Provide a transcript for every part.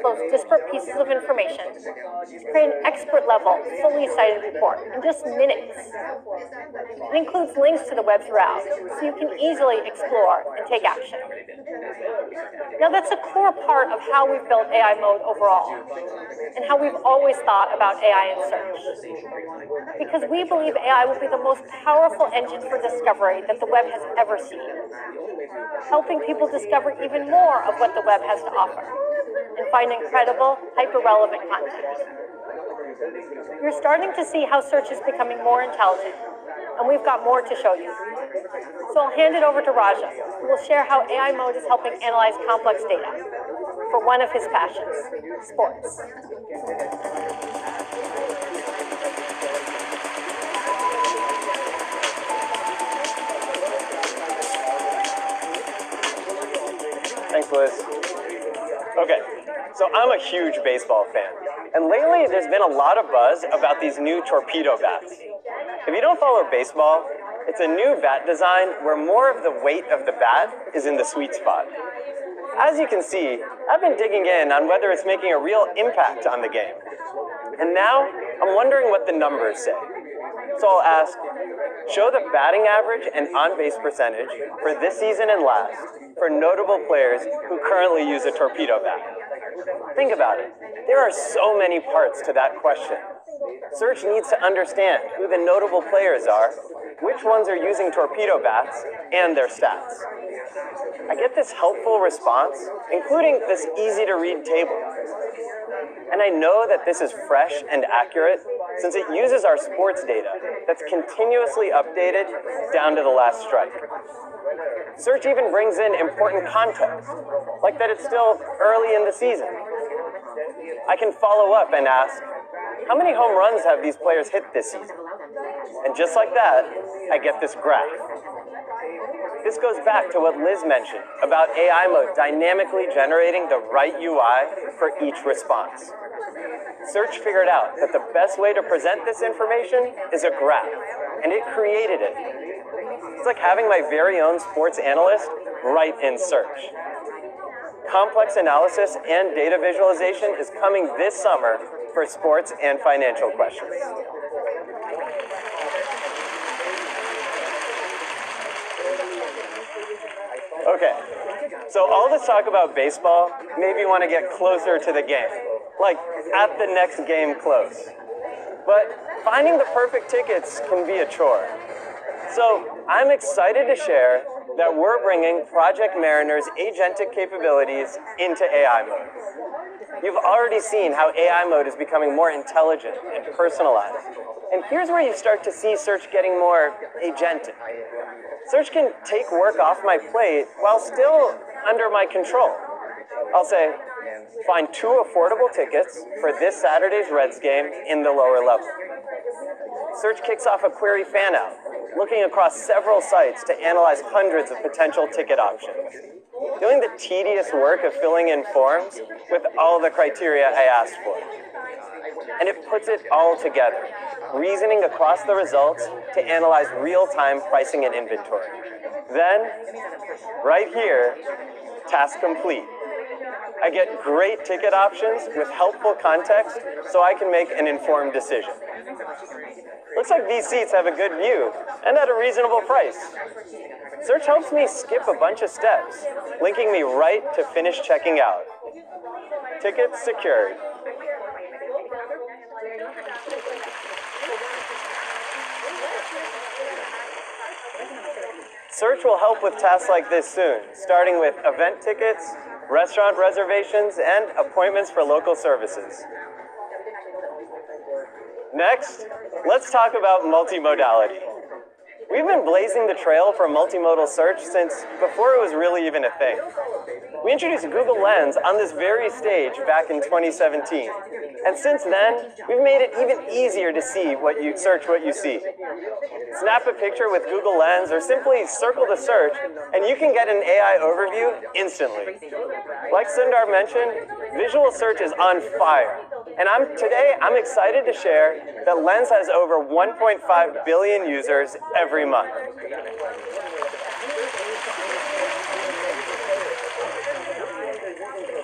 those disparate pieces of information to create an expert-level, fully cited report in just minutes. It includes links to the web throughout, so you can easily explore and take action. Now, that's a core part of how we've built AI Mode overall, and how we've always thought about AI in search. Because we believe AI will be the most powerful engine for discovery that the web has ever seen, helping people discover even more of what the web has to offer and find incredible, hyper-relevant content. You're starting to see how search is becoming more intelligent, and we've got more to show you. So I'll hand it over to Raja, who will share how AI Mode is helping analyze complex data for one of his passions, sports. Thanks, Liz. Okay, so I'm a huge baseball fan, and lately there's been a lot of buzz about these new torpedo bats. If you don't follow baseball, it's a new bat design where more of the weight of the bat is in the sweet spot. As you can see, I've been digging in on whether it's making a real impact on the game. And now, I'm wondering what the numbers say. So I'll ask, show the batting average and on-base percentage for this season and last for notable players who currently use a torpedo bat. Think about it. There are so many parts to that question. Search needs to understand who the notable players are, which ones are using torpedo bats, and their stats. I get this helpful response, including this easy-to-read table. And I know that this is fresh and accurate since it uses our sports data that's continuously updated down to the last strike. Search even brings in important context, like that it's still early in the season. I can follow up and ask, how many home runs have these players hit this season? And just like that, I get this graph. This goes back to what Liz mentioned about AI Mode dynamically generating the right UI for each response. Search figured out that the best way to present this information is a graph, and it created it. It's like having my very own sports analyst right in Search. Complex analysis and data visualization is coming this summer for sports and financial questions. Okay, so all this talk about baseball made me want to get closer to the game, like at the next game close. But finding the perfect tickets can be a chore. So I'm excited to share that we're bringing Project Mariner's agentic capabilities into AI Mode. You've already seen how AI Mode is becoming more intelligent and personalized. And here's where you start to see Search getting more agentic. Search can take work off my plate while still under my control. I'll say, find 2 affordable tickets for this Saturday's Reds game in the lower level. Search kicks off a query fan-out, looking across several sites to analyze hundreds of potential ticket options, doing the tedious work of filling in forms with all the criteria I asked for. And it puts it all together, reasoning across the results to analyze real-time pricing and inventory. Then, right here, task complete. I get great ticket options with helpful context so I can make an informed decision. Looks like these seats have a good view and at a reasonable price. Search helps me skip a bunch of steps, linking me right to finish checking out. Tickets secured. Search will help with tasks like this soon, starting with event tickets, restaurant reservations, and appointments for local services. Next, let's talk about multimodality. We've been blazing the trail for multimodal search since before it was really even a thing. We introduced Google Lens on this very stage back in 2017. And since then, we've made it even easier to see search what you see. Snap a picture with Google Lens or simply circle the search, and you can get an AI overview instantly. Like Sundar mentioned, visual search is on fire. And today, I'm excited to share that Lens has over 1.5 billion users every month.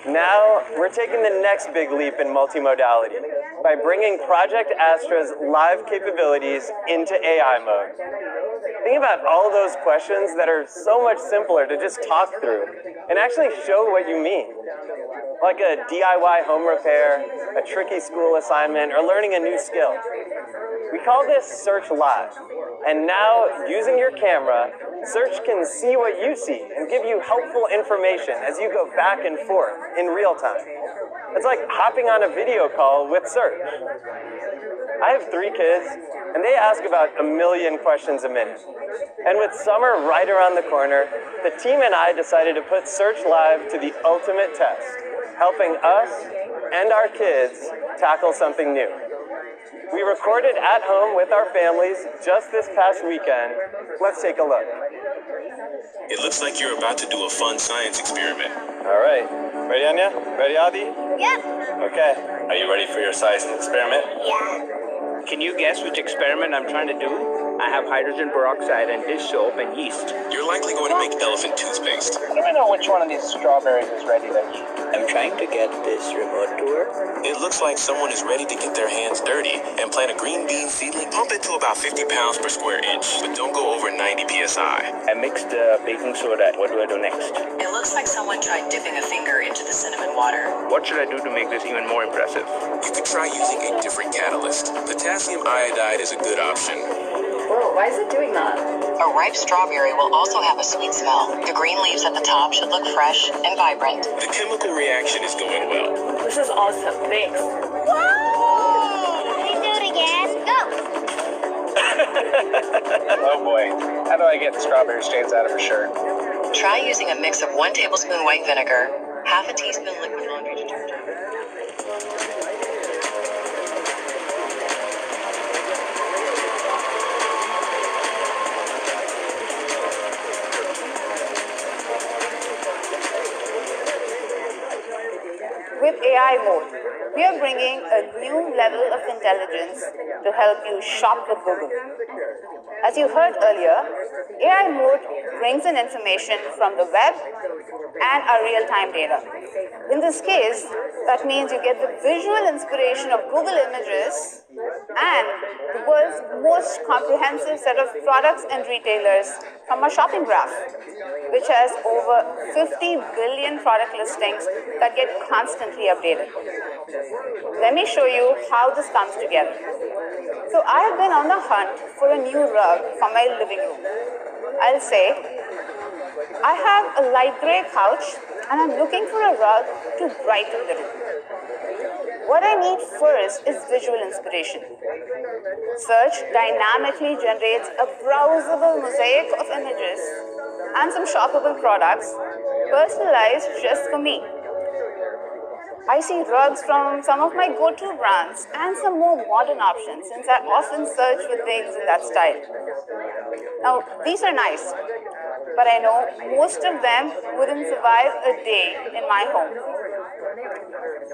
Now, we're taking the next big leap in multimodality by bringing Project Astra's live capabilities into AI mode. Think about all those questions that are so much simpler to just talk through and actually show what you mean. Like a DIY home repair, a tricky school assignment, or learning a new skill. We call this Search Live. And now, using your camera, Search can see what you see and give you helpful information as you go back and forth in real time. It's like hopping on a video call with Search. I have 3 kids, and they ask about 1 million questions a minute. And with summer right around the corner, the team and I decided to put Search Live to the ultimate test, helping us and our kids tackle something new. We recorded at home with our families just this past weekend. Let's take a look. It looks like you're about to do a fun science experiment. All right. Ready, Anya? Ready, Adi? Yep. Okay. Are you ready for your science experiment? Yeah. Can you guess which experiment I'm trying to do? I have hydrogen peroxide and dish soap and yeast. You're likely going to make elephant toothpaste. Let me know which one of these strawberries is ready to eat. I'm trying to get this remote to work. It looks like someone is ready to get their hands dirty and plant a green bean seedling. Pump it to about 50 pounds per square inch, but don't go over 90 psi. I mixed baking soda. What do I do next? It looks like someone tried dipping a finger into the cinnamon water. What should I do to make this even more impressive? You could try using a different catalyst. Potassium iodide is a good option. Whoa, why is it doing that? A ripe strawberry will also have a sweet smell. The green leaves at the top should look fresh and vibrant. The chemical reaction is going well. This is awesome. Thanks. Whoa! Can we do it again? Go! Oh boy. How do I get strawberry stains out of her shirt? Try using a mix of 1 tablespoon white vinegar, half a teaspoon liquid laundry detergent. With AI mode, we are bringing a new level of intelligence to help you shop with Google. As you heard earlier, AI mode brings in information from the web and our real-time data. In this case, that means you get the visual inspiration of Google Images and the world's most comprehensive set of products and retailers from our shopping graph, which has over 50 billion product listings that get constantly updated. Let me show you how this comes together. So I have been on the hunt for a new rug for my living room. I'll say, I have a light gray couch and I'm looking for a rug to brighten the room. What I need first is visual inspiration. Search dynamically generates a browsable mosaic of images and some shoppable products personalized just for me. I see rugs from some of my go-to brands and some more modern options since I often search for things in that style. Now, these are nice, but I know most of them wouldn't survive a day in my home.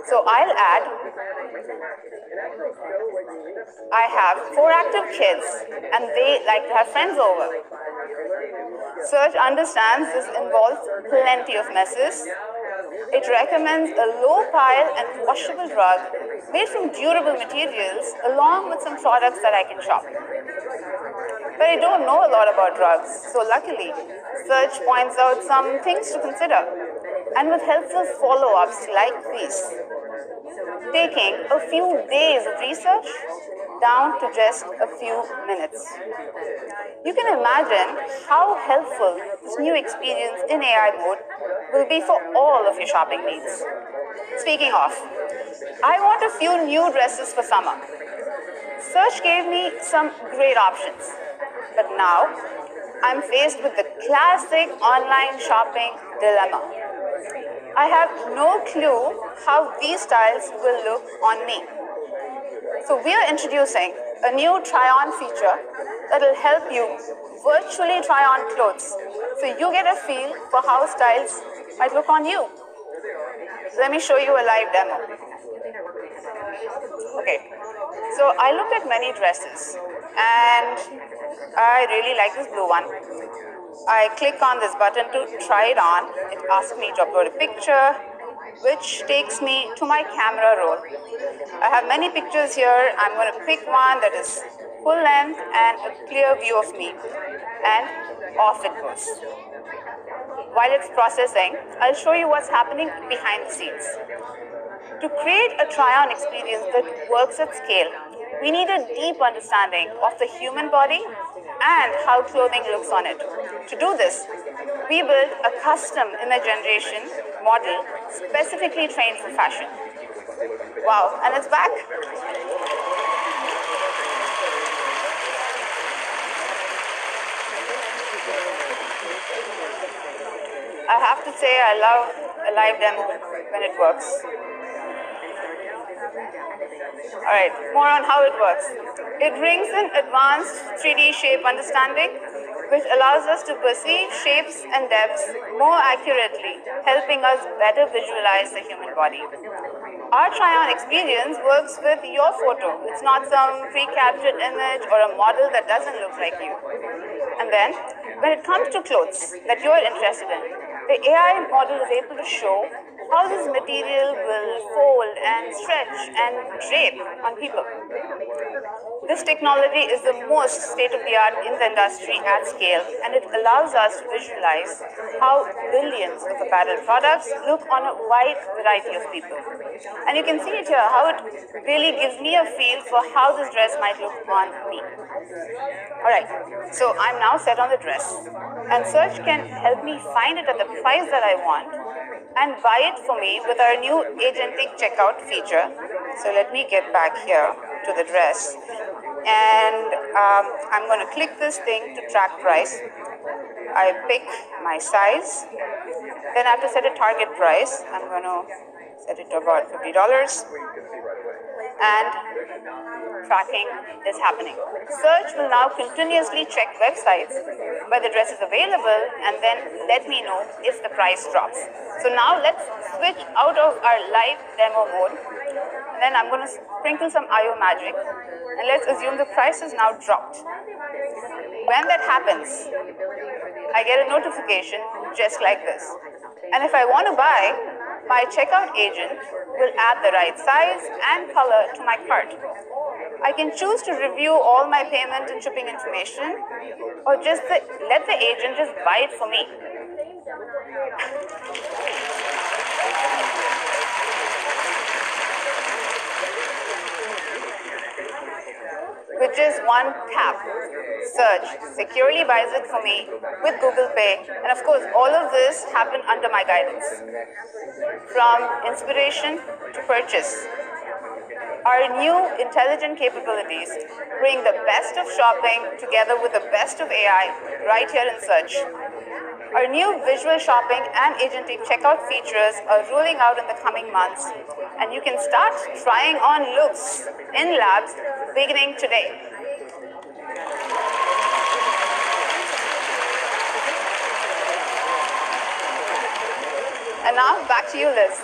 So I'll add, I have 4 active kids and they like to have friends over. Search understands this involves plenty of messes. It recommends a low-pile and washable rug made from durable materials along with some products that I can shop. But I don't know a lot about rugs, so luckily, Search points out some things to consider, and with helpful follow-ups like these, taking a few days of research down to just a few minutes. You can imagine how helpful this new experience in AI mode will be for all of your shopping needs. Speaking of, I want a few new dresses for summer. Search gave me some great options, but now I'm faced with the classic online shopping dilemma. I have no clue how these styles will look on me. So we are introducing a new try-on feature that will help you virtually try on clothes so you get a feel for how styles might look on you. Let me show you a live demo. Okay, so I looked at many dresses and I really like this blue one. I click on this button to try it on. It asks me to upload a picture. which takes me to my camera roll. I have many pictures here. I'm going to pick one that is full length and a clear view of me, and off it goes. While it's processing, I'll show you what's happening behind the scenes. To create a try-on experience that works at scale, we need a deep understanding of the human body and how clothing looks on it. To do this, we built a custom image generation model specifically trained for fashion. Wow, and it's back. I have to say I love a live demo when it works. Alright, more on how it works. It brings in advanced 3D shape understanding, which allows us to perceive shapes and depths more accurately, helping us better visualize the human body. Our try-on experience works with your photo. It's not some pre-captured image or a model that doesn't look like you. And then, when it comes to clothes that you're interested in, the AI model is able to show how this material will fold and stretch and drape on people. This technology is the most state-of-the-art in the industry at scale, and it allows us to visualize how billions of apparel products look on a wide variety of people. And you can see it here, how it really gives me a feel for how this dress might look on me. Alright, so I'm now set on the dress, and search can help me find it at the price that I want and buy it for me with our new agentic checkout feature. So let me get back here to the dress, and I'm going to click this thing to track price. I pick my size, then I have to set a target price. I'm going to set it to about $50, and tracking is happening. Search will now continuously check websites where the dress is available and then let me know if the price drops. So now let's switch out of our live demo mode. Then I'm going to sprinkle some IO magic, and let's assume the price is now dropped. When that happens, I get a notification just like this. And if I want to buy, my checkout agent will add the right size and color to my cart. I can choose to review all my payment and shipping information, or just let the agent just buy it for me. With just one tap, Search securely buys it for me with Google Pay, and of course all of this happened under my guidance. From inspiration to purchase, our new intelligent capabilities bring the best of shopping together with the best of AI right here in Search. Our new visual shopping and agentic checkout features are rolling out in the coming months, and you can start trying on looks in labs beginning today. And now back to you, Liz.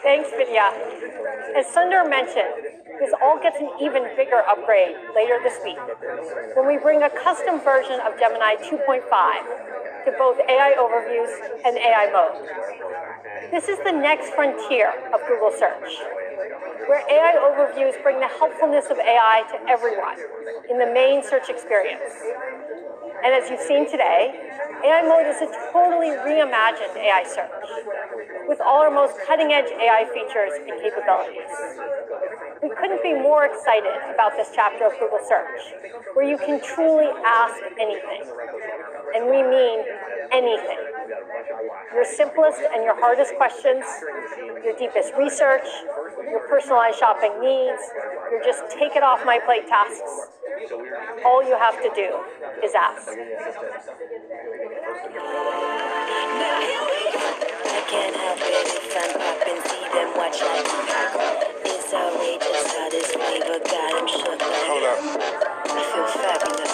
Thanks, Vidya. As Sundar mentioned, this all gets an even bigger upgrade later this week when we bring a custom version of Gemini 2.5 to both AI overviews and AI mode. This is the next frontier of Google Search, where AI overviews bring the helpfulness of AI to everyone in the main search experience. And as you've seen today, AI mode is a totally reimagined AI search with all our most cutting-edge AI features and capabilities. We couldn't be more excited about this chapter of Google Search, where you can truly ask anything. And we mean anything. Your simplest and your hardest questions, your deepest research, your personalized shopping needs, your just take it off my plate tasks. All you have to do is ask. I can't help it if I'm up and see them watch like it's outrageous how this flavor got him shook like Hold up. I feel fabulous.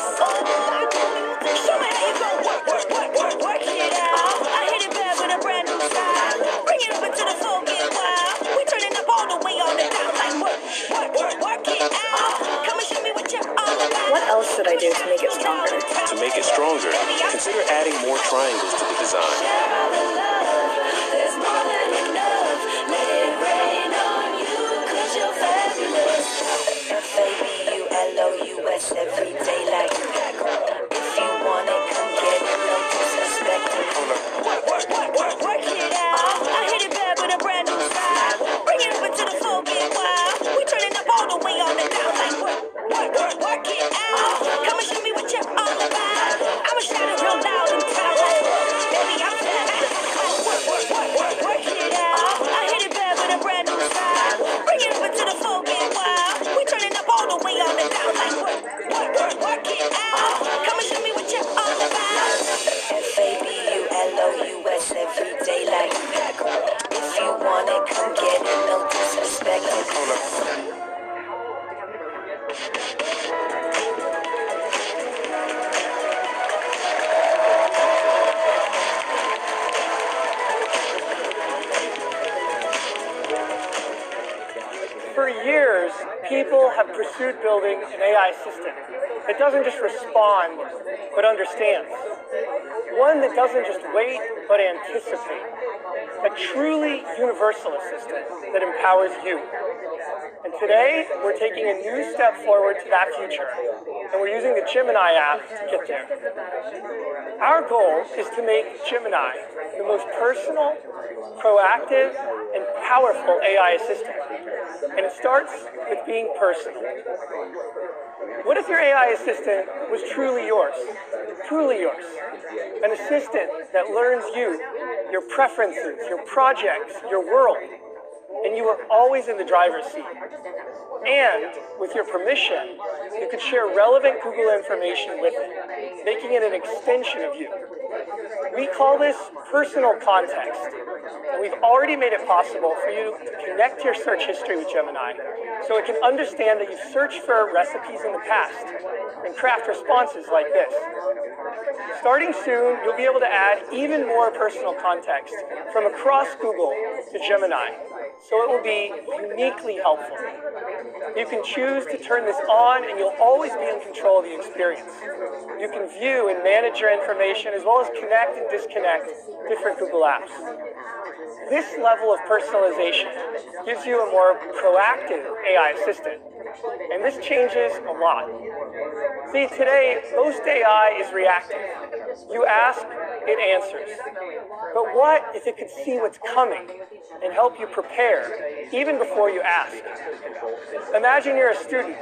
Show me how you gon' work it out. I hit it back with a brand new style. Bring it up into the floor, get wild. We turning up all the way on the down like work it out. Come and show me what you're all about. What else should I do to make it stronger, consider adding more triangles to the design. There's more than enough. Let it rain on you, 'cause you're fabulous. FABULOUS every day like if you want it, come get it, no disrespect. Work it out. I hit it back with a brand new style. Bring it up into the full get wild. We turning up all the way on the down like work it out. Come and show me what you're all about. I'ma shout it real loud and proud like baby I'm fat. Work it out. I hit it back with a brand new style. Bring it up into the full get wild. We turning up all the way on the down like work it out. Come and show me what you're all about. FABULOUS every day like if you want it, come get it, no disrespect. For years, people have pursued building an AI system that doesn't just respond, but understands. One that doesn't just wait, but anticipate. A truly universal assistant that empowers you. And today, we're taking a new step forward to that future, and we're using the Gemini app to get there. Our goal is to make Gemini the most personal, proactive, and powerful AI assistant. And it starts with being personal. What if your AI assistant was truly yours? Truly yours. An assistant that learns you, your preferences, your projects, your world, and you are always in the driver's seat. And with your permission, you could share relevant Google information with it, making it an extension of you. We call this personal context. And we've already made it possible for you to connect your search history with Gemini so it can understand that you've searched for recipes in the past and craft responses like this. Starting soon, you'll be able to add even more personal context from across Google to Gemini, so it will be uniquely helpful. You can choose to turn this on and you'll always be in control of the experience. You can view and manage your information as well as connect and disconnect different Google apps. This level of personalization gives you a more proactive AI assistant, and this changes a lot. See, today, most AI is reactive. You ask, it answers. But what if it could see what's coming and help you prepare even before you ask? Imagine you're a student.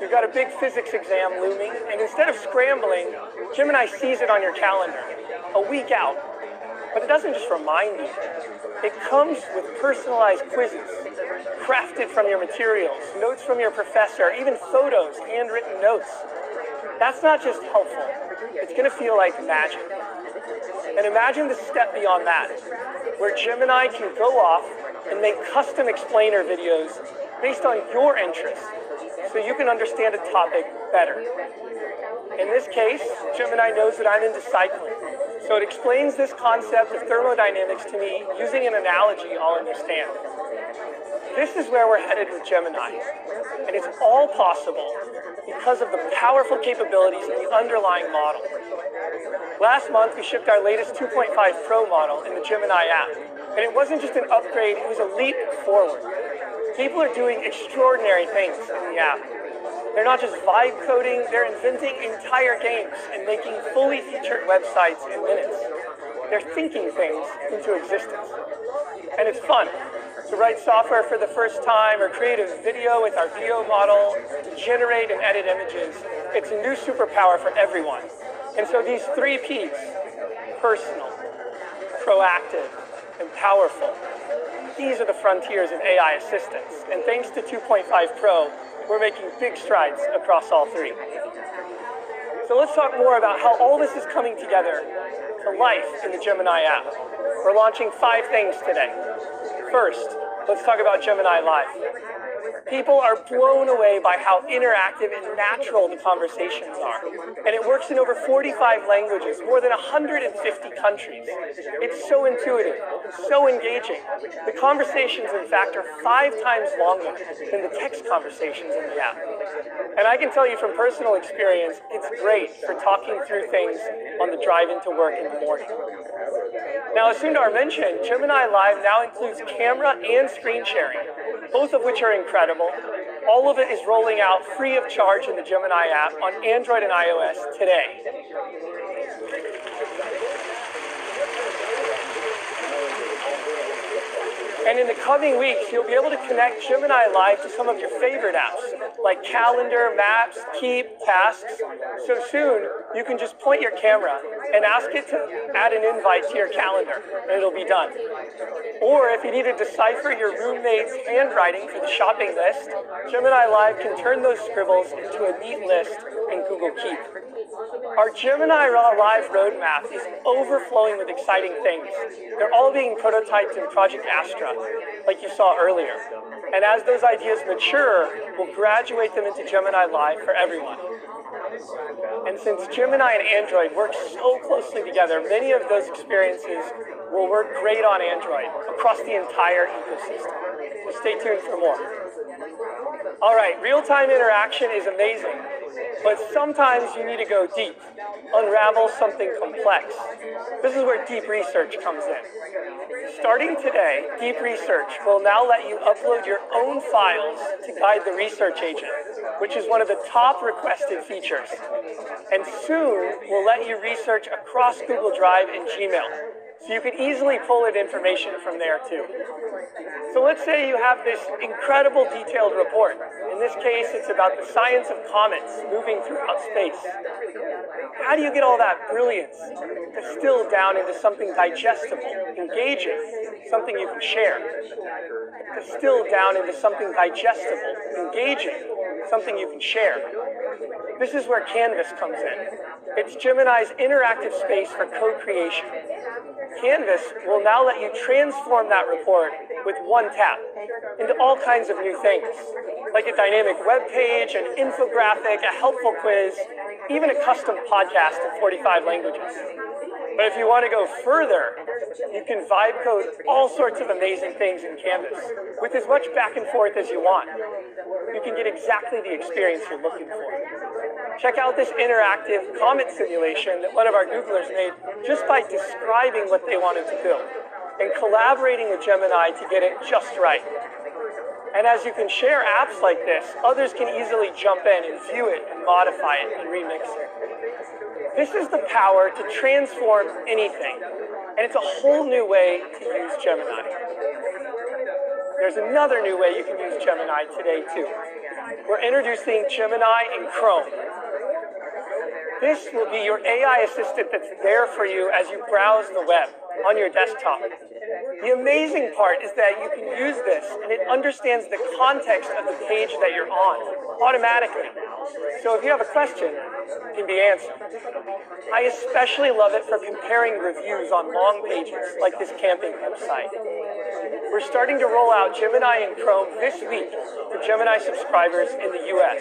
You've got a big physics exam looming, and instead of scrambling, Gemini sees it on your calendar a week out. But it doesn't just remind you. It comes with personalized quizzes, crafted from your materials, notes from your professor, even photos, handwritten notes. That's not just helpful. It's going to feel like magic. And imagine the step beyond that, where Gemini can go off and make custom explainer videos based on your interests, so you can understand a topic better. In this case, Gemini knows that I'm into cycling, so it explains this concept of thermodynamics to me using an analogy I'll understand. This is where we're headed with Gemini, and it's all possible because of the powerful capabilities of the underlying model. Last month, we shipped our latest 2.5 Pro model in the Gemini app, and it wasn't just an upgrade, it was a leap forward. People are doing extraordinary things in the app. They're not just vibe coding, they're inventing entire games and making fully featured websites in minutes. They're thinking things into existence. And it's fun to write software for the first time or create a video with our VO model, to generate and edit images. It's a new superpower for everyone. And so these 3 Ps, personal, proactive, and powerful, these are the frontiers of AI assistance. And thanks to 2.5 Pro, we're making big strides across all 3. So let's talk more about how all this is coming together to life in the Gemini app. We're launching 5 things today. First, let's talk about Gemini Live. People are blown away by how interactive and natural the conversations are. And it works in over 45 languages, more than 150 countries. It's so intuitive, so engaging. The conversations, in fact, are 5 times longer than the text conversations in the app. And I can tell you from personal experience, it's great for talking through things on the drive into work in the morning. Now, as Sundar mentioned, Gemini Live now includes camera and screen sharing, both of which are incredible. All of it is rolling out free of charge in the Gemini app on Android and iOS today. And in the coming weeks, you'll be able to connect Gemini Live to some of your favorite apps, like Calendar, Maps, Keep, Tasks. So soon, you can just point your camera and ask it to add an invite to your calendar, and it'll be done. Or if you need to decipher your roommate's handwriting for the shopping list, Gemini Live can turn those scribbles into a neat list in Google Keep. Our Gemini Live roadmap is overflowing with exciting things. They're all being prototyped in Project Astra, like you saw earlier. And as those ideas mature, we'll graduate them into Gemini Live for everyone. And since Gemini and Android work so closely together, many of those experiences will work great on Android across the entire ecosystem. So stay tuned for more. All right, real-time interaction is amazing, but sometimes you need to go deep, unravel something complex. This is where deep research comes in. Starting today, Deep Research will now let you upload your own files to guide the research agent, which is one of the top requested features. And soon, we'll let you research across Google Drive and Gmail, so you can easily pull in information from there too. So let's say you have this incredible detailed report. In this case, it's about the science of comets moving throughout space. How do you get all that brilliance distilled down into something digestible, engaging, something you can share? Distilled down into something digestible, engaging, something you can share. This is where Canvas comes in. It's Gemini's interactive space for co-creation. Canvas will now let you transform that report with one tap into all kinds of new things, like a dynamic web page, an infographic, a helpful quiz, even a custom podcast in 45 languages. But if you want to go further, you can vibe code all sorts of amazing things in Canvas with as much back and forth as you want. You can get exactly the experience you're looking for. Check out this interactive comet simulation that one of our Googlers made just by describing what they wanted to build and collaborating with Gemini to get it just right. And as you can share apps like this, others can easily jump in and view it and modify it and remix it. This is the power to transform anything, and it's a whole new way to use Gemini. There's another new way you can use Gemini today too. We're introducing Gemini in Chrome. This will be your AI assistant that's there for you as you browse the web on your desktop. The amazing part is that you can use this and it understands the context of the page that you're on automatically. So if you have a question, it can be answered. I especially love it for comparing reviews on long pages like this camping website. We're starting to roll out Gemini in Chrome this week for Gemini subscribers in the US.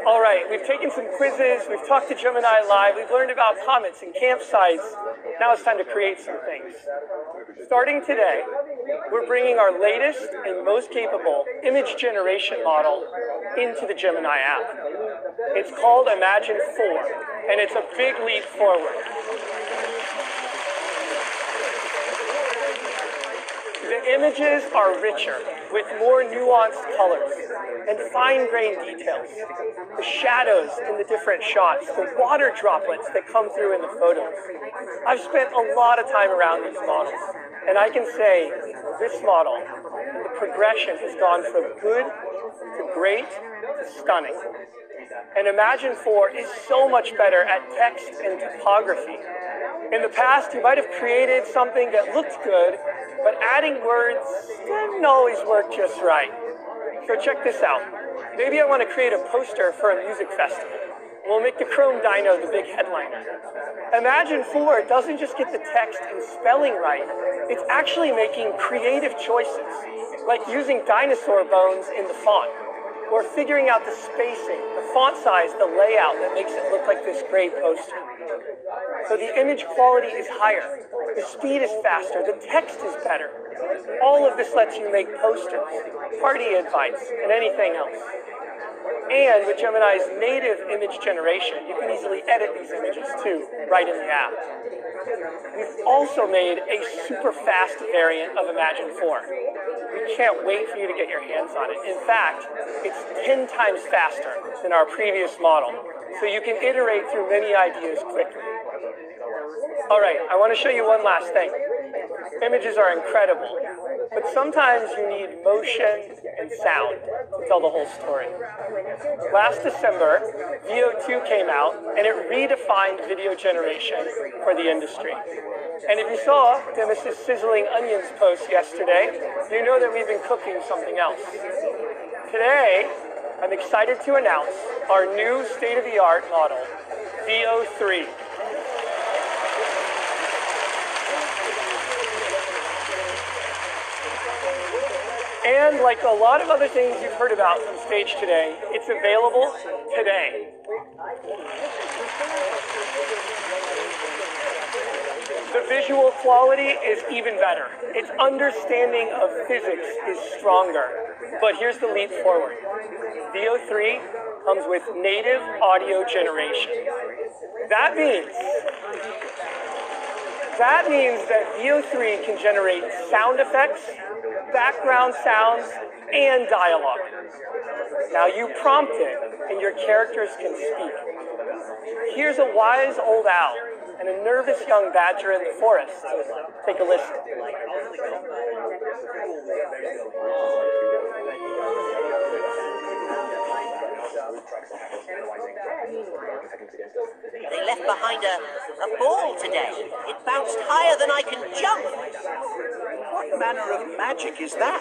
All right, we've taken some quizzes, we've talked to Gemini Live, we've learned about comets and campsites. Now it's time to create some things. Starting today, we're bringing our latest and most capable image generation model into the Gemini app. It's called Imagine 4, and it's a big leap forward. The images are richer, with more nuanced colors and fine-grained details. The shadows in the different shots, the water droplets that come through in the photos. I've spent a lot of time around these models, and I can say this model, the progression has gone from good to great to stunning. And Imagine 4 is so much better at text and typography. In the past, you might have created something that looked good, but adding words didn't always work just right. So check this out. Maybe I want to create a poster for a music festival. We'll make the Chrome Dino the big headliner. Imagine 4 doesn't just get the text and spelling right, it's actually making creative choices, like using dinosaur bones in the font, or figuring out the spacing, the font size, the layout that makes it look like this great poster. So the image quality is higher, the speed is faster, the text is better. All of this lets you make posters, party invites, and anything else. And with Gemini's native image generation, you can easily edit these images too, right in the app. We've also made a super fast variant of Imagine 4. We can't wait for you to get your hands on it. In fact, it's 10 times faster than our previous model, so you can iterate through many ideas quickly. All right, I want to show you one last thing. Images are incredible, but sometimes you need motion and sound to tell the whole story. Last December, Veo 2 came out, and it redefined video generation for the industry. And if you saw Demis's Sizzling Onions post yesterday, you know that we've been cooking something else. Today, I'm excited to announce our new state-of-the-art model, Veo 3. And like a lot of other things you've heard about from stage today, it's available today. The visual quality is even better. Its understanding of physics is stronger. But here's the leap forward. Veo 3 comes with native audio generation. That means that Veo 3 can generate sound effects, background sounds, and dialogue. Now you prompt it, and your characters can speak. Here's a wise old owl and a nervous young badger in the forest. Take a listen. They left behind a ball today. It bounced higher than I can jump. What manner of magic is that?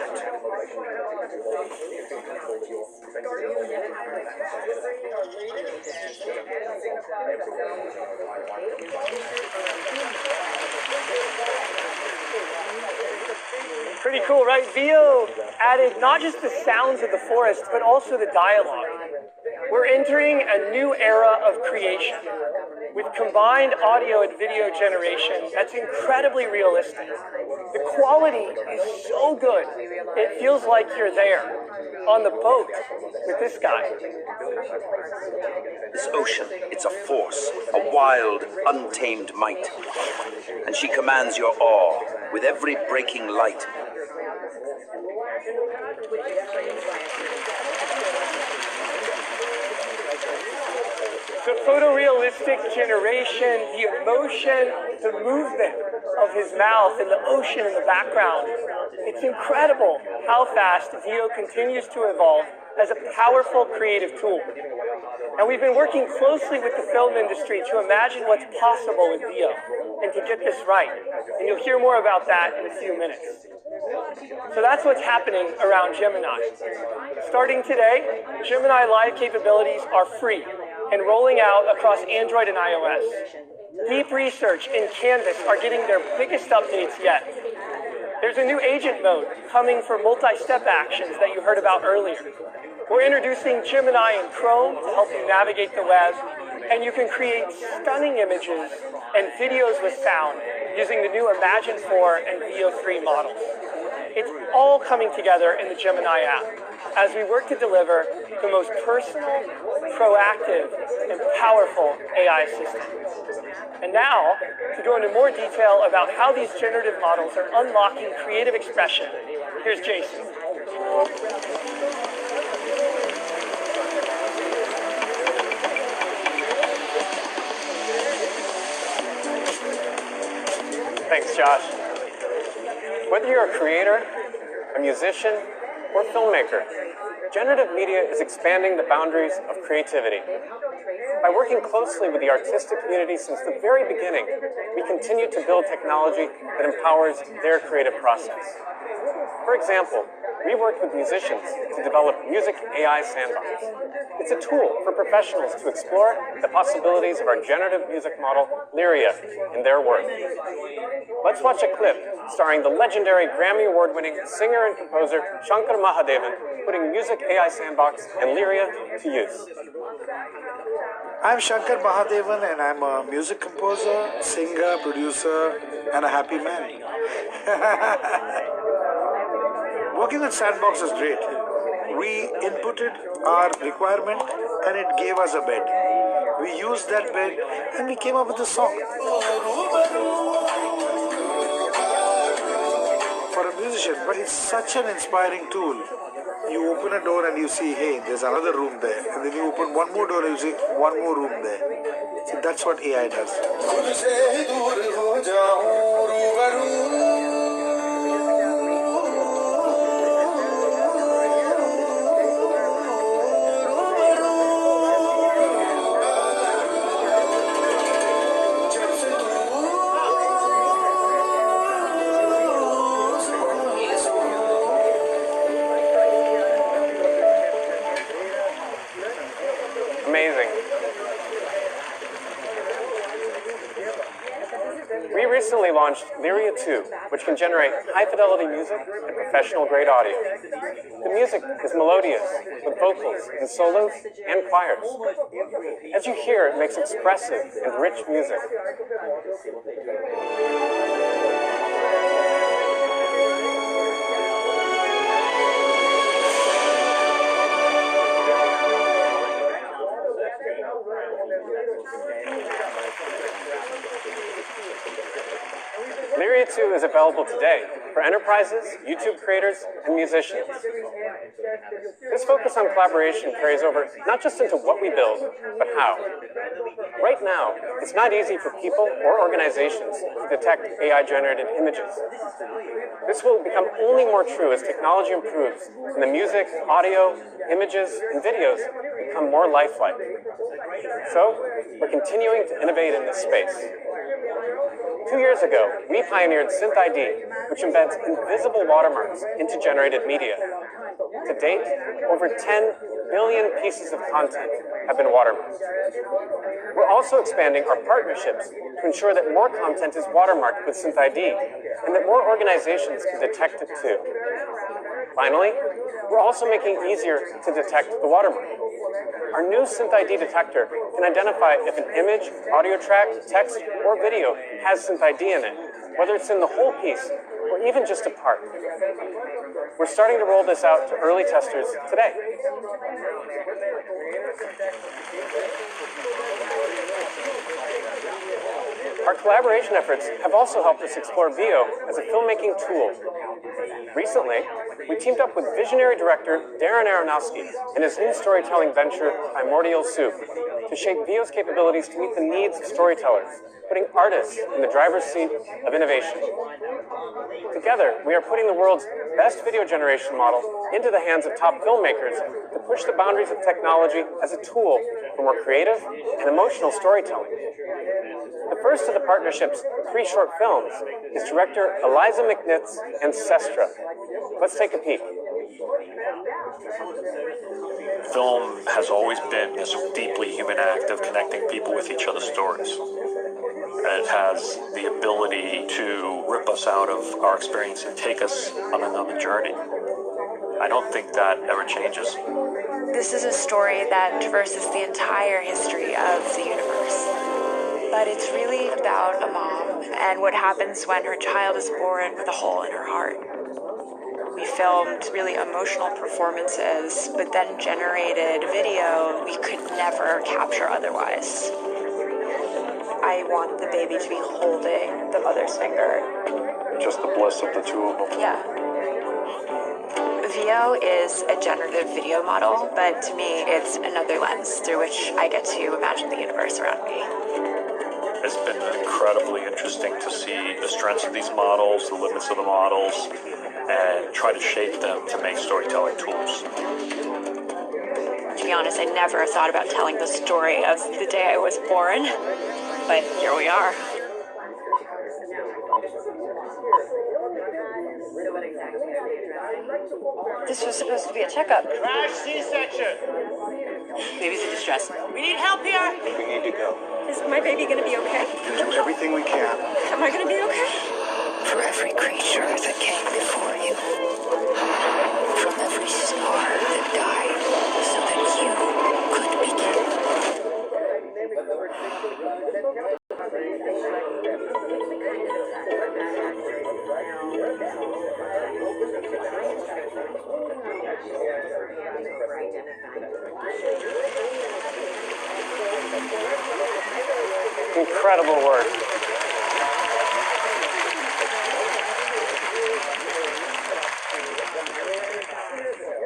Pretty cool, right? Veo added not just the sounds of the forest, but also the dialogue. We're entering a new era of creation with combined audio and video generation that's incredibly realistic. The quality is so good, it feels like you're there, on the boat with this guy. This ocean, it's a force, a wild, untamed might. And she commands your awe with every breaking light. The photorealistic generation, the emotion, the movement of his mouth and the ocean in the background. It's incredible how fast Veo continues to evolve as a powerful creative tool. And we've been working closely with the film industry to imagine what's possible with Veo and to get this right. And you'll hear more about that in a few minutes. So that's what's happening around Gemini. Starting today, Gemini Live capabilities are free and rolling out across Android and iOS. Deep Research and Canvas are getting their biggest updates yet. There's a new agent mode coming for multi-step actions that you heard about earlier. We're introducing Gemini in Chrome to help you navigate the web, and you can create stunning images and videos with sound using the new Imagine 4 and Veo 3 models. It's all coming together in the Gemini app as we work to deliver the most personal, proactive, and powerful AI system. And now, to go into more detail about how these generative models are unlocking creative expression, here's Jason. Thanks, Josh. Whether you're a creator, a musician, or filmmaker, generative media is expanding the boundaries of creativity. By working closely with the artistic community since the very beginning, we continue to build technology that empowers their creative process. For example, we worked with musicians to develop Music AI Sandbox. It's a tool for professionals to explore the possibilities of our generative music model, Lyria, in their work. Let's watch a clip starring the legendary Grammy Award-winning singer and composer Shankar Mahadevan putting Music AI Sandbox and Lyria to use. I'm Shankar Mahadevan and I'm a music composer, singer, producer, and a happy man. Working with Sandbox is great. We inputted our requirement and it gave us a bed. We used that bed and we came up with a song. For a musician, but it's such an inspiring tool. You open a door and you see, hey, there's another room there. And then you open one more door and you see one more room there. So that's what AI does. Amazing. We recently launched Lyria 2, which can generate high-fidelity music and professional-grade audio. The music is melodious, with vocals and solos and choirs. As you hear, it makes expressive and rich music. Lyria 2 is available today for enterprises, YouTube creators, and musicians. This focus on collaboration carries over not just into what we build, but how. Right now, it's not easy for people or organizations to detect AI-generated images. This will become only more true as technology improves and the music, audio, images, and videos become more lifelike. So, we're continuing to innovate in this space. 2 years ago, we pioneered SynthID, which embeds invisible watermarks into generated media. To date, over 10 billion pieces of content have been watermarked. We're also expanding our partnerships to ensure that more content is watermarked with SynthID and that more organizations can detect it too. Finally, we're also making it easier to detect the watermark. Our new SynthID detector can identify if an image, audio track, text, or video has SynthID in it, whether it's in the whole piece or even just a part. We're starting to roll this out to early testers today. Our collaboration efforts have also helped us explore VO as a filmmaking tool. Recently, we teamed up with visionary director Darren Aronofsky and his new storytelling venture, Primordial Soup, to shape VO's capabilities to meet the needs of storytellers, putting artists in the driver's seat of innovation. Together, we are putting the world's best video generation model into the hands of top filmmakers to push the boundaries of technology as a tool for more creative and emotional storytelling. The first of the partnership's 3 short films is director Eliza McNitt's Ancestra. Let's take a peek. Film has always been this deeply human act of connecting people with each other's stories. And it has the ability to rip us out of our experience and take us on another journey. I don't think that ever changes. This is a story that traverses the entire history of the universe. But it's really about a mom and what happens when her child is born with a hole in her heart. We filmed really emotional performances, but then generated video we could never capture otherwise. I want the baby to be holding the mother's finger. Just the bliss of the two of them. Yeah. VO is a generative video model, but to me, it's another lens through which I get to imagine the universe around me. It's been incredibly interesting to see the strengths of these models, the limits of the models, and try to shape them to make storytelling tools. To be honest, I never thought about telling the story of the day I was born, but here we are. This was supposed to be a checkup. Crash C-section. Baby's in distress. We need help here. We need to go. Is my baby going to be okay? We'll do everything we can. Am I going to be okay? For every creature that came before you, from every star that died so that you could begin. Incredible work.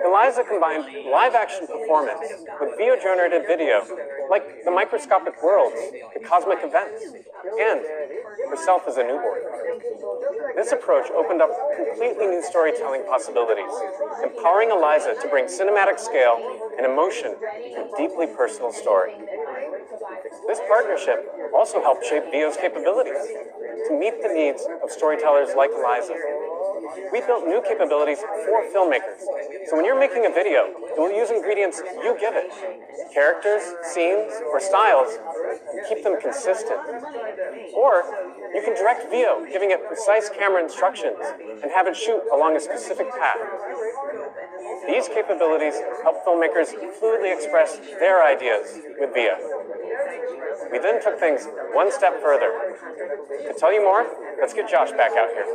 Eliza combined live-action performance with video-generated video, like the microscopic worlds, the cosmic events, and herself as a newborn. This approach opened up completely new storytelling possibilities, empowering Eliza to bring cinematic scale and emotion to a deeply personal story. This partnership also helped shape VO's capabilities to meet the needs of storytellers like Eliza. We built new capabilities for filmmakers, so when you're making a video, it will use ingredients you give it. Characters, scenes, or styles, and keep them consistent. Or you can direct VO, giving it precise camera instructions, and have it shoot along a specific path. These capabilities help filmmakers fluidly express their ideas with VO. We then took things one step further. To tell you more, let's get Josh back out here.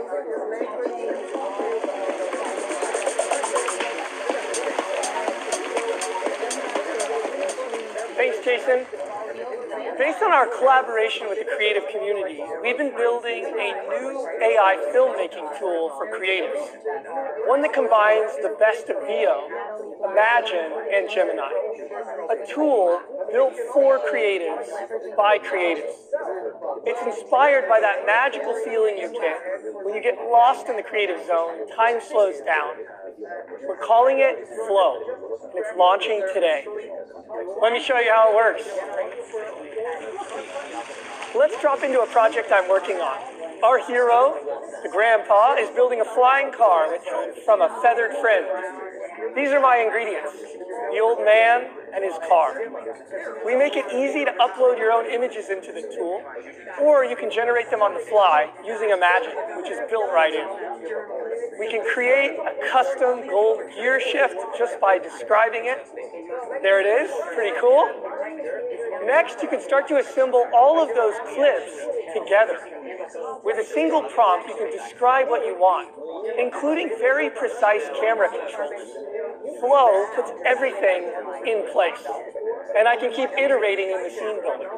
Thanks, Jason. Based on our collaboration with the creative community, we've been building a new AI filmmaking tool for creatives. One that combines the best of VO, Imagine, and Gemini. A tool built for creatives by creatives. It's inspired by that magical feeling you get when you get lost in the creative zone, time slows down. We're calling it Flow, and it's launching today. Let me show you how it works. Let's drop into a project I'm working on. Our hero, the grandpa, is building a flying car with help from a feathered friend. These are my ingredients, the old man and his car. We make it easy to upload your own images into the tool, or you can generate them on the fly using Imagine, which is built right in. We can create a custom gold gear shift just by describing it. There it is, pretty cool. Next, you can start to assemble all of those clips together. With a single prompt, you can describe what you want, including very precise camera controls. Flow puts everything in place, and I can keep iterating in the scene builder.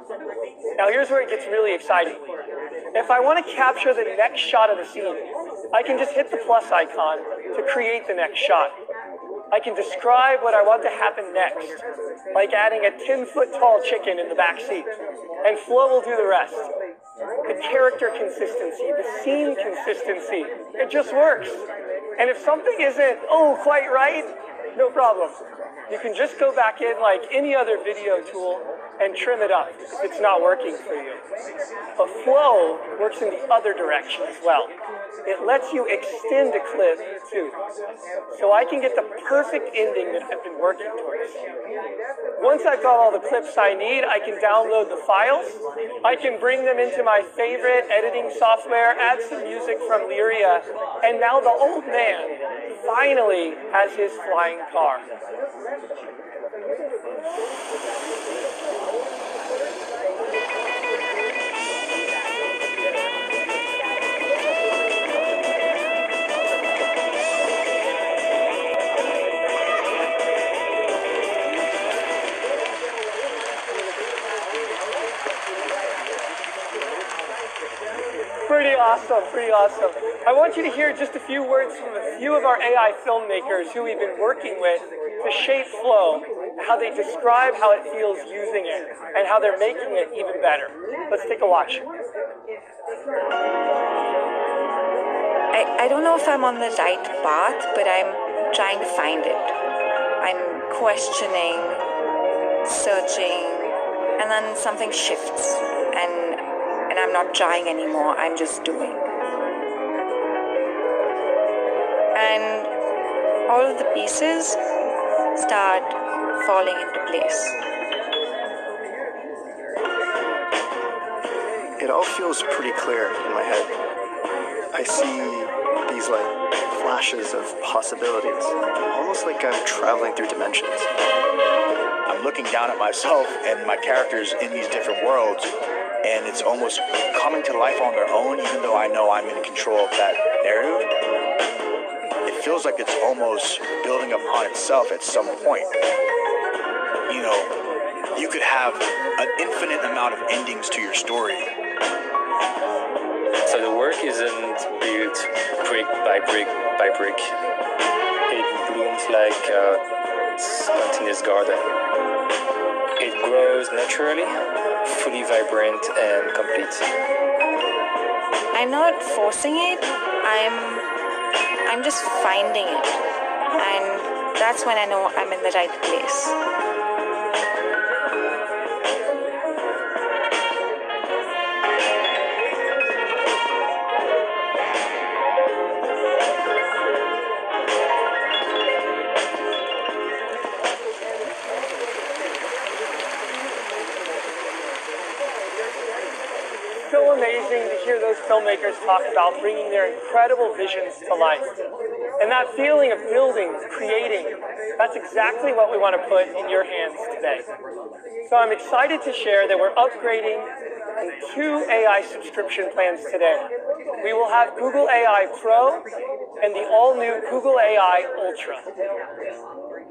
Now here's where it gets really exciting. If I want to capture the next shot of the scene, I can just hit the plus icon to create the next shot. I can describe what I want to happen next, like adding a 10-foot-tall chicken in the back seat, and Flow will do the rest. The character consistency, the scene consistency, it just works. And if something isn't, quite right, no problem. You can just go back in like any other video tool and trim it up if it's not working for you. But Flow works in the other direction as well. It lets you extend a clip too. So I can get the perfect ending that I've been working towards. Once I've got all the clips I need, I can download the files. I can bring them into my favorite editing software, add some music from Lyria, and now the old man finally has his flying car. Pretty awesome, pretty awesome. I want you to hear just a few words from a few of our AI filmmakers who we've been working with to shape Flow, how they describe how it feels using it, and how they're making it even better. Let's take a watch. I don't know if I'm on the right path, but I'm trying to find it. I'm questioning, searching, and then something shifts, and I'm not trying anymore, I'm just doing. And all of the pieces start falling into place. It all feels pretty clear in my head. I see these flashes of possibilities, almost like I'm traveling through dimensions. I'm looking down at myself and my characters in these different worlds, and it's almost coming to life on their own, even though I know I'm in control of that narrative. It feels like it's almost building upon itself at some point. You know, you could have an infinite amount of endings to your story. So the work isn't built brick by brick by brick. It blooms like a spontaneous garden. It grows naturally, fully vibrant and complete. I'm not forcing it, I'm just finding it. And that's when I know I'm in the right place. So amazing to hear those filmmakers talk about bringing their incredible visions to life. And that feeling of building, creating, that's exactly what we want to put in your hands today. So I'm excited to share that we're upgrading 2 AI subscription plans today. We will have Google AI Pro and the all-new Google AI Ultra.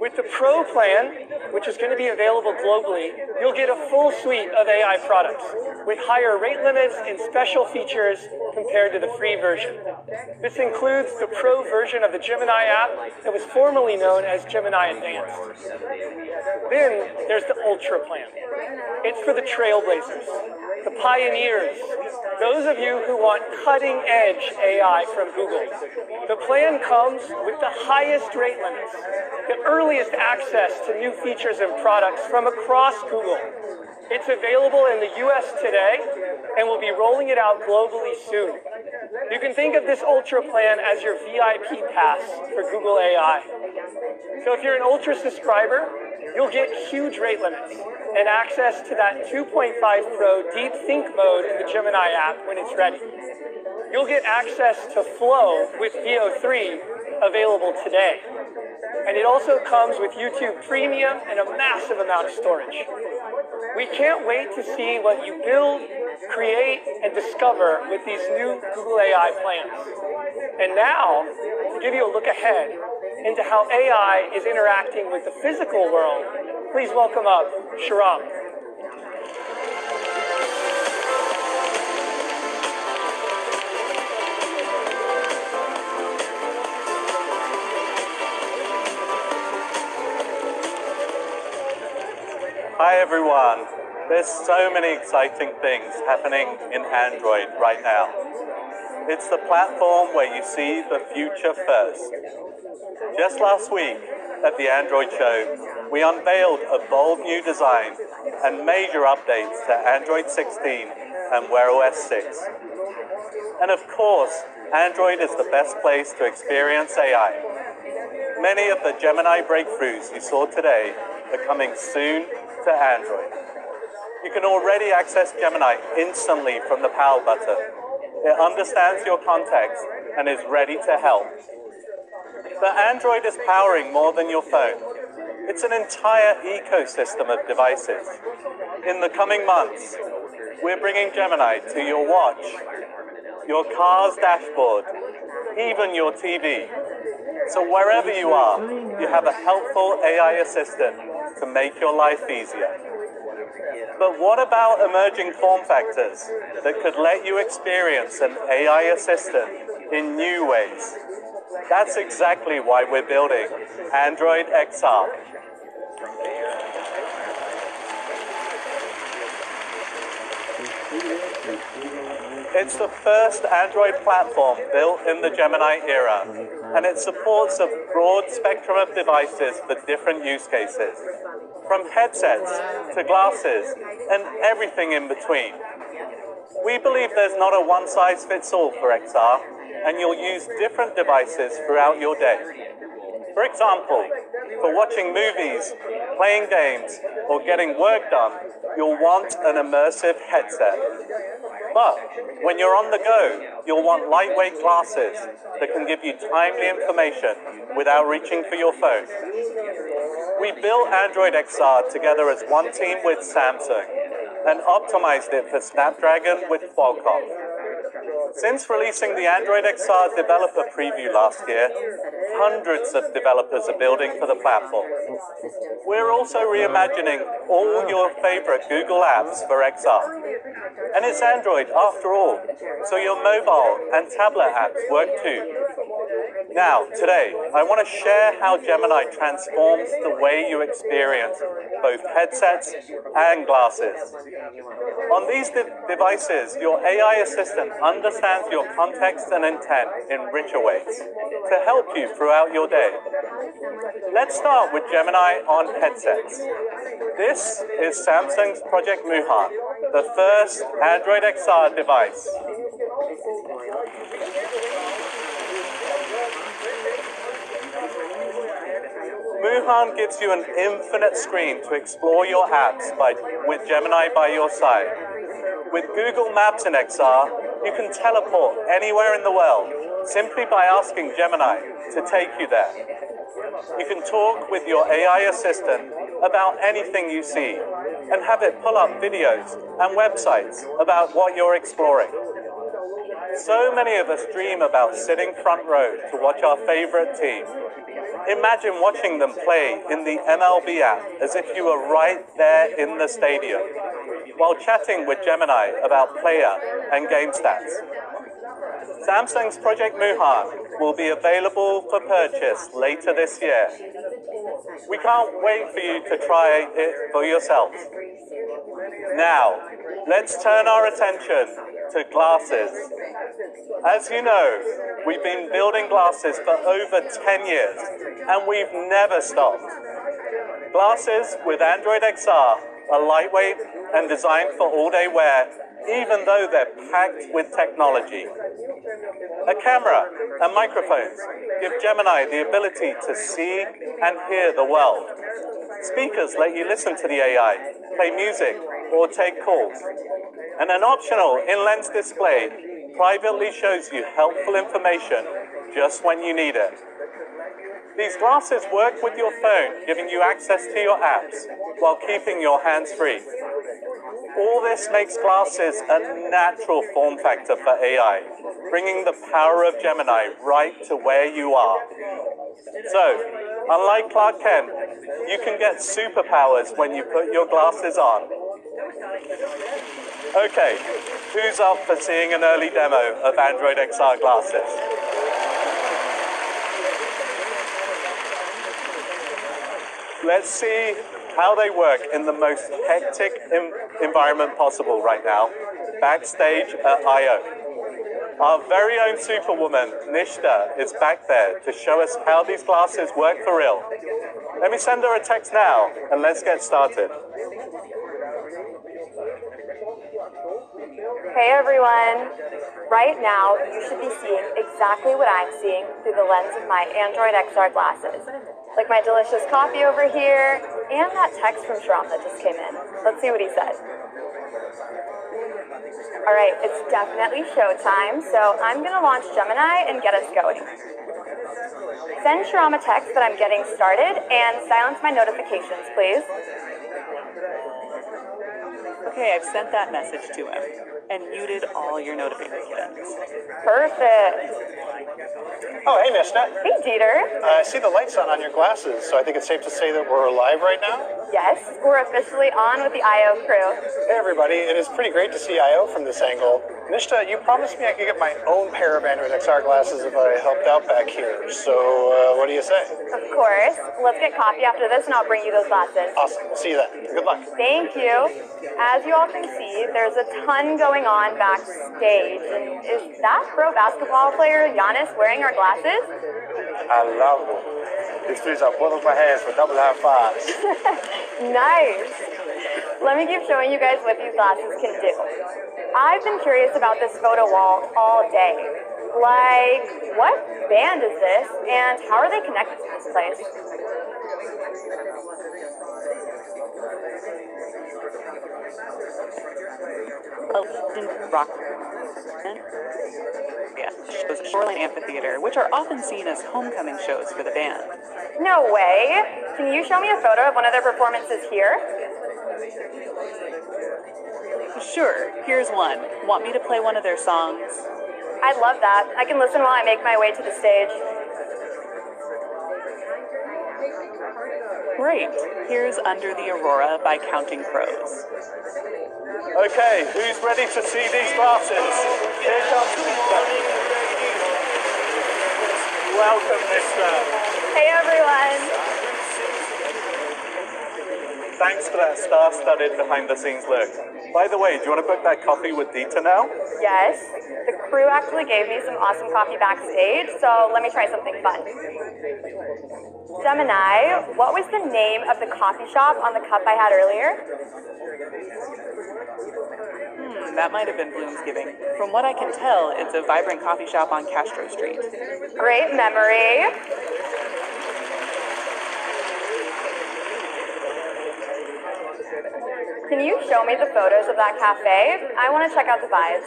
With the Pro plan, which is going to be available globally, you'll get a full suite of AI products with higher rate limits and special features compared to the free version. This includes the Pro version of the Gemini app that was formerly known as Gemini Advanced. Then there's the Ultra plan. It's for the trailblazers, the pioneers, those of you who want cutting-edge AI from Google. The plan comes with the highest rate limits, the earliest access to new features and products from across Google. It's available in the US today, and we'll be rolling it out globally soon. You can think of this Ultra plan as your VIP pass for Google AI. So if you're an Ultra subscriber, you'll get huge rate limits and access to that 2.5 Pro Deep Think mode in the Gemini app when it's ready. You'll get access to Flow with VO3 available today. And it also comes with YouTube Premium and a massive amount of storage. We can't wait to see what you build, create, and discover with these new Google AI plans. And now, to give you a look ahead into how AI is interacting with the physical world, please welcome up Sharam. Hi everyone. There's so many exciting things happening in Android right now. It's the platform where you see the future first. Just last week at the Android show, we unveiled a bold new design and major updates to Android 16 and Wear OS 6. And of course, Android is the best place to experience AI. Many of the Gemini breakthroughs you saw today are coming soon to Android. You can already access Gemini instantly from the Power button. It understands your context and is ready to help. But Android is powering more than your phone. It's an entire ecosystem of devices. In the coming months, we're bringing Gemini to your watch, your car's dashboard, even your TV. So wherever you are, you have a helpful AI assistant to make your life easier. But what about emerging form factors that could let you experience an AI assistant in new ways? That's exactly why we're building Android XR. It's the first Android platform built in the Gemini era, and it supports a broad spectrum of devices for different use cases, from headsets to glasses and everything in between. We believe there's not a one-size-fits-all for XR, and you'll use different devices throughout your day. For example, for watching movies, playing games, or getting work done, you'll want an immersive headset. But when you're on the go, you'll want lightweight glasses that can give you timely information without reaching for your phone. We built Android XR together as one team with Samsung and optimized it for Snapdragon with Qualcomm. Since releasing the Android XR developer preview last year, hundreds of developers are building for the platform. We're also reimagining all your favorite Google apps for XR. And it's Android after all, so your mobile and tablet apps work too. Now, today, I want to share how Gemini transforms the way you experience both headsets and glasses. On these devices, your AI assistant understands your context and intent in richer ways to help you throughout your day. Let's start with Gemini on headsets. This is Samsung's Project Muhan, the first Android XR device. Muhan gives you an infinite screen to explore your apps with Gemini by your side. With Google Maps in XR, you can teleport anywhere in the world simply by asking Gemini to take you there. You can talk with your AI assistant about anything you see and have it pull up videos and websites about what you're exploring. So many of us dream about sitting front row to watch our favorite team. Imagine watching them play in the MLB app as if you were right there in the stadium, while chatting with Gemini about player and game stats. Samsung's Project Muhan will be available for purchase later this year. We can't wait for you to try it for yourself. Now, let's turn our attention to glasses. As you know, we've been building glasses for over 10 years, and we've never stopped. Glasses with Android XR are lightweight and designed for all-day wear, even though they're packed with technology. A camera and microphones give Gemini the ability to see and hear the world. Speakers let you listen to the AI, play music, or take calls. And an optional in-lens display privately shows you helpful information just when you need it. These glasses work with your phone, giving you access to your apps while keeping your hands free. All this makes glasses a natural form factor for AI, bringing the power of Gemini right to where you are. So, unlike Clark Kent, you can get superpowers when you put your glasses on. Okay, who's up for seeing an early demo of Android XR glasses? Let's see how they work in the most hectic environment possible right now, backstage at I.O. Our very own superwoman, Nishta, is back there to show us how these glasses work for real. Let me send her a text now, and let's get started. Hey everyone! Right now, you should be seeing exactly what I'm seeing through the lens of my Android XR glasses. Like my delicious coffee over here, and that text from Shram that just came in. Let's see what he said. Alright, it's definitely showtime, so I'm gonna launch Gemini and get us going. Send Shram a text that I'm getting started, and silence my notifications, please. Okay, I've sent that message to him and muted all your notifications. Perfect. Oh, hey, Nishta. Hey, Dieter. I see the lights on your glasses, so I think it's safe to say that we're live right now? Yes, we're officially on with the I.O. crew. Hey, everybody. It is pretty great to see I.O. from this angle. Nishta, you promised me I could get my own pair of Android XR glasses if I helped out back here, so what do you say? Of course. Let's get coffee after this and I'll bring you those glasses. Awesome. See you then. Good luck. Thank you. As you all can see, there's a ton going on backstage. And is that pro basketball player Giannis wearing our glasses? I love it. This feels like both of my hands for double high fives. Nice. Let me keep showing you guys what these glasses can do. I've been curious about this photo wall all day. Like, what band is this, and how are they connected to this place? Rock. Yeah, shows at Shoreline Amphitheater, which are often seen as homecoming shows for the band. No way. Can you show me a photo of one of their performances here? Sure, here's one. Want me to play one of their songs? I'd love that. I can listen while I make my way to the stage. Great. Here's Under the Aurora by Counting Crows. Okay, who's ready to see these glasses? Here comes Mr. Welcome, Mr. Hey, everyone. Thanks for that star-studded behind-the-scenes look. By the way, do you want to book that coffee with Dita now? Yes. The crew actually gave me some awesome coffee backstage, so let me try something fun. Gemini, what was the name of the coffee shop on the cup I had earlier? That might have been Bloomsgiving. From what I can tell, it's a vibrant coffee shop on Castro Street. Great memory. Can you show me the photos of that cafe? I want to check out the vibes.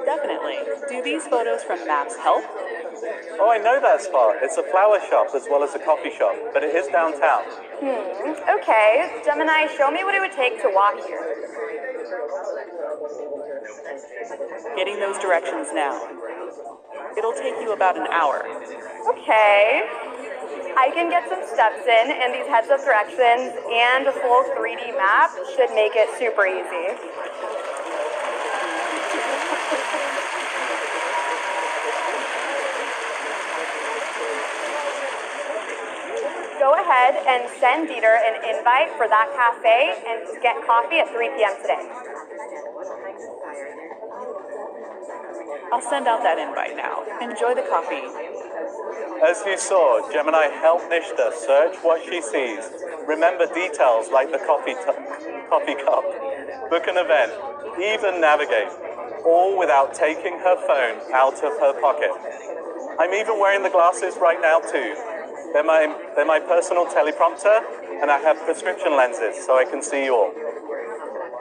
Definitely. Do these photos from Maps help? Oh, I know that spot. It's a flower shop as well as a coffee shop, but it is downtown. Okay. Gemini, show me what it would take to walk here. Getting those directions now. It'll take you about an hour. Okay. I can get some steps in, and these heads-up directions and a full 3D map should make it super easy. Go ahead and send Dieter an invite for that cafe and get coffee at 3 p.m. today. I'll send out that invite now. Enjoy the coffee. As you saw, Gemini helped Nishta search what she sees, remember details like the coffee cup, book an event, even navigate, all without taking her phone out of her pocket. I'm even wearing the glasses right now too. They're my personal teleprompter, and I have prescription lenses so I can see you all.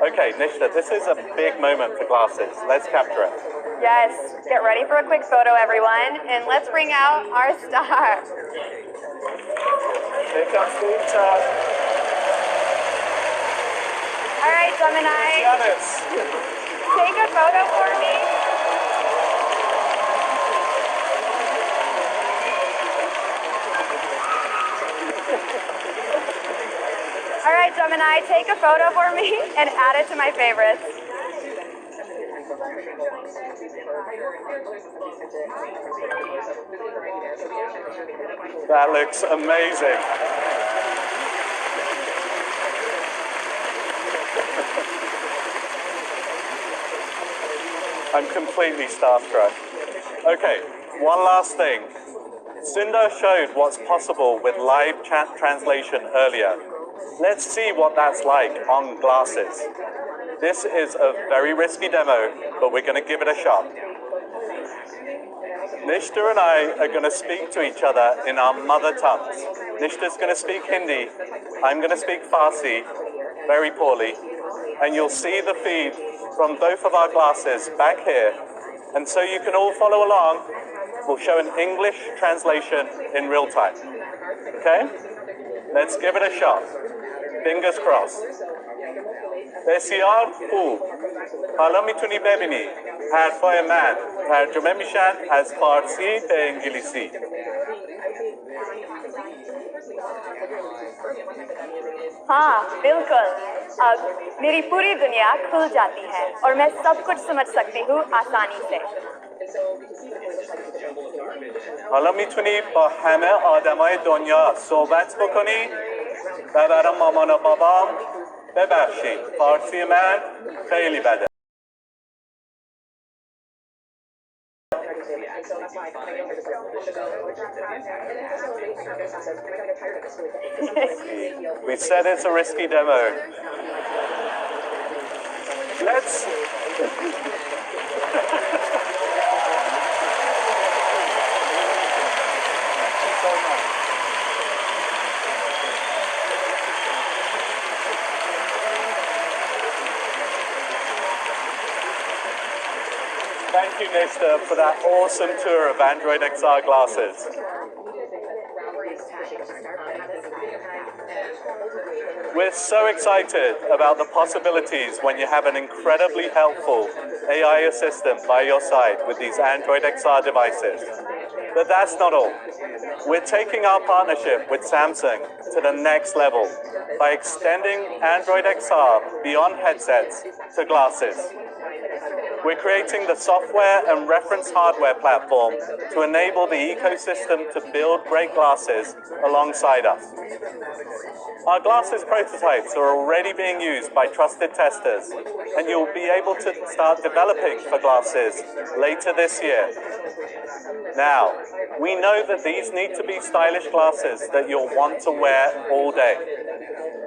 Okay, Nishta, this is a big moment for glasses. Let's capture it. Yes, get ready for a quick photo, everyone, and let's bring out our star. Here comes Dita. All right, Gemini. Take a photo for me. All right, Gemini, take a photo for me and add it to my favorites. That looks amazing. I'm completely starstruck. Okay, one last thing. Sundar showed what's possible with live chat translation earlier. Let's see what that's like on glasses. This is a very risky demo, but we're going to give it a shot. Nishta and I are going to speak to each other in our mother tongues. Nishta's going to speak Hindi. I'm going to speak Farsi, very poorly. And you'll see the feed from both of our glasses back here. And so you can all follow along. We'll show an English translation in real time. Okay? Let's give it a shot. Fingers crossed. بسیار خوب. حالا میتونی ببینی حرفای من ترجمه میشن از فارسی به انگلیسی. हाँ बिल्कुल अब मेरी पूरी दुनिया खुल जाती है और मैं सब कुछ समझ सकती हूँ आसानी से حالا میتونی با همه آدمای دنیا صحبت بکنی و برای مامان و بابام ببخشید فارسی من خیلی بده. We said it's a risky demo. Let's Thank you, Nishta, for that awesome tour of Android XR glasses. We're so excited about the possibilities when you have an incredibly helpful AI assistant by your side with these Android XR devices. But that's not all. We're taking our partnership with Samsung to the next level by extending Android XR beyond headsets to glasses. We're creating the software and reference hardware platform to enable the ecosystem to build great glasses alongside us. Our glasses prototypes are already being used by trusted testers, and you'll be able to start developing for glasses later this year. Now, we know that these need to be stylish glasses that you'll want to wear all day.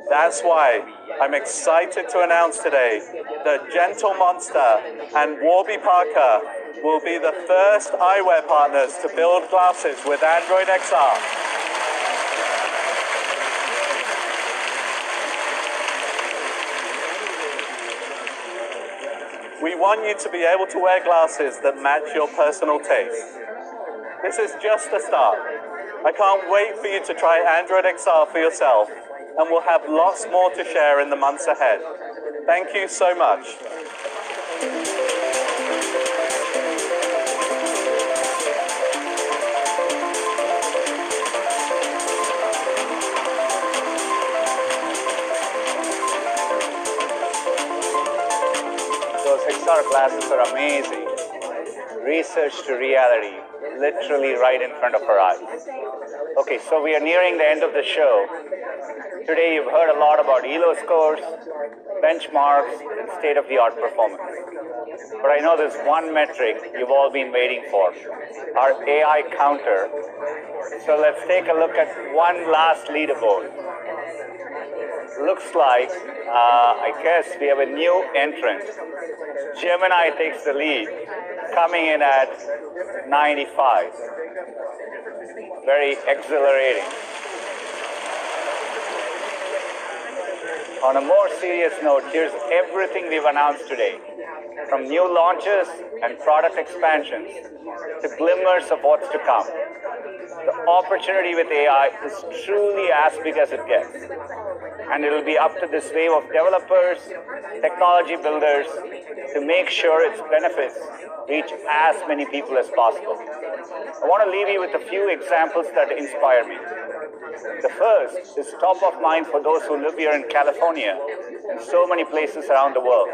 That's why I'm excited to announce today that Gentle Monster and Warby Parker will be the first eyewear partners to build glasses with Android XR. We want you to be able to wear glasses that match your personal taste. This is just the start. I can't wait for you to try Android XR for yourself, and we'll have lots more to share in the months ahead. Thank you so much. Those XR glasses are amazing. Research to reality, literally right in front of our eyes. Okay, so we are nearing the end of the show. Today you've heard a lot about ELO scores, benchmarks, and state-of-the-art performance. But I know there's one metric you've all been waiting for, our AI counter. So let's take a look at one last leaderboard. Looks like, I guess we have a new entrant. Gemini takes the lead, coming in at 95. Very exhilarating. On a more serious note, here's everything we've announced today. From new launches and product expansions to glimmers of what's to come. The opportunity with AI is truly as big as it gets. And it'll be up to this wave of developers, technology builders, to make sure its benefits reach as many people as possible. I want to leave you with a few examples that inspire me. The first is top of mind for those who live here in California and so many places around the world.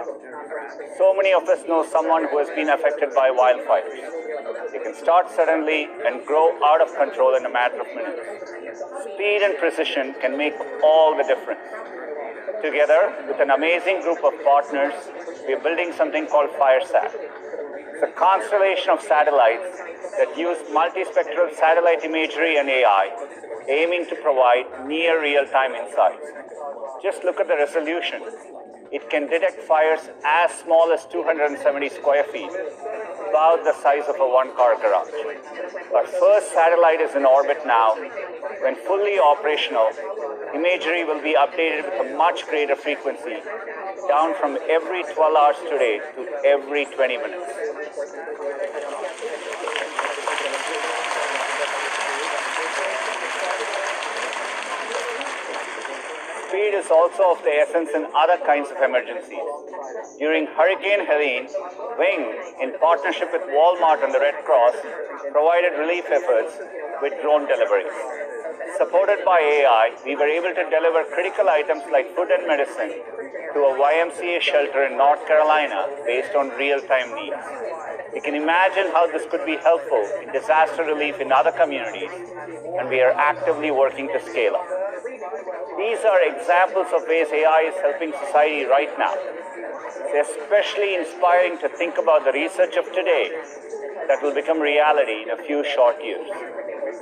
So many of us know someone who has been affected by wildfires. It can start suddenly and grow out of control in a matter of minutes. Speed and precision can make all the difference. Together, with an amazing group of partners, we are building something called FireSat. It's a constellation of satellites that use multispectral satellite imagery and AI, aiming to provide near real-time insights. Just look at the resolution. It can detect fires as small as 270 square feet, about the size of a one-car garage. Our first satellite is in orbit now. When fully operational, imagery will be updated with a much greater frequency, down from every 12 hours today to every 20 minutes. Speed is also of the essence in other kinds of emergencies. During Hurricane Helene, Wing, in partnership with Walmart and the Red Cross, provided relief efforts with drone deliveries. Supported by AI, we were able to deliver critical items like food and medicine to a YMCA shelter in North Carolina based on real-time needs. You can imagine how this could be helpful in disaster relief in other communities, and we are actively working to scale up. These are examples of ways AI is helping society right now. It's especially inspiring to think about the research of today that will become reality in a few short years.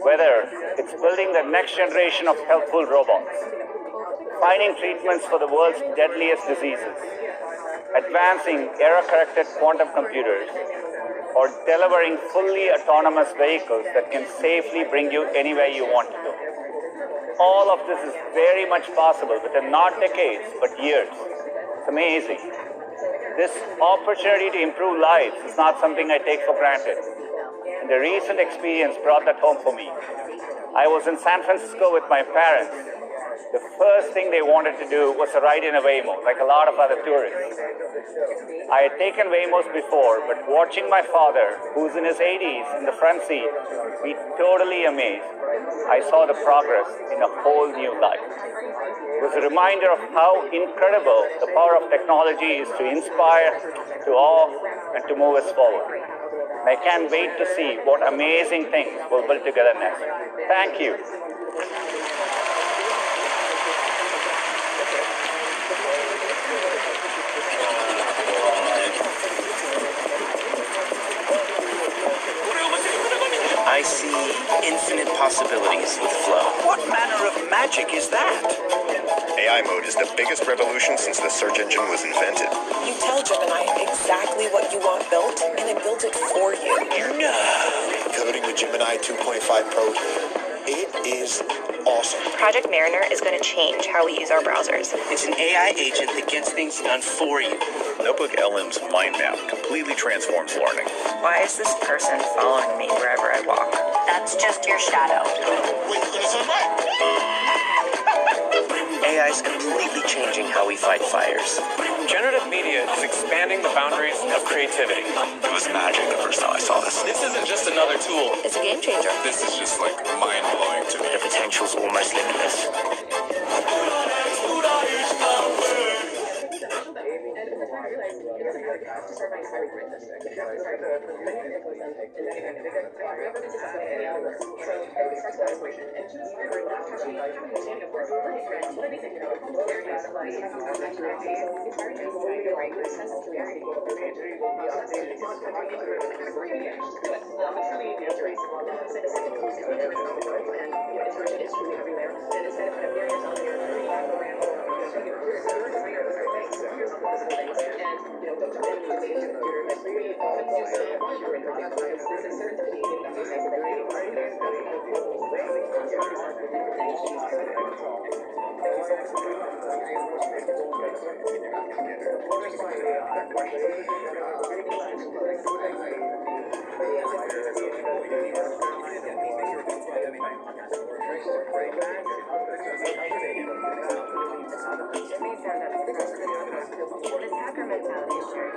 Whether it's building the next generation of helpful robots, finding treatments for the world's deadliest diseases, advancing error-corrected quantum computers, or delivering fully autonomous vehicles that can safely bring you anywhere you want to go. All of this is very much possible within not decades, but years. It's amazing. This opportunity to improve lives is not something I take for granted. And the recent experience brought that home for me. I was in San Francisco with my parents. The first thing they wanted to do was to ride in a Waymo, like a lot of other tourists. I had taken Waymos before, but watching my father, who's in his 80s, in the front seat, be totally amazed, I saw the progress in a whole new light. It was a reminder of how incredible the power of technology is to inspire, to awe, and to move us forward. And I can't wait to see what amazing things we'll build together next. Thank you. I see infinite possibilities with Flow. What manner of magic is that? AI mode is the biggest revolution since the search engine was invented. You tell Gemini exactly what you want built, and it builds it for you. No! Coding with Gemini 2.5 Pro, it is awesome. Project Mariner is going to change how we use our browsers. It's an AI agent that gets things done for you. Notebook LM's mind map completely transforms learning. Why is this person following me wherever I walk? That's just your shadow. AI is completely changing how we fight fires. Generative media is expanding the boundaries of creativity. It was magic the first time I saw this. This isn't just another tool. It's a game changer. This is just like mind-blowing to me. The potential's almost limitless. This hacker mentality is shared.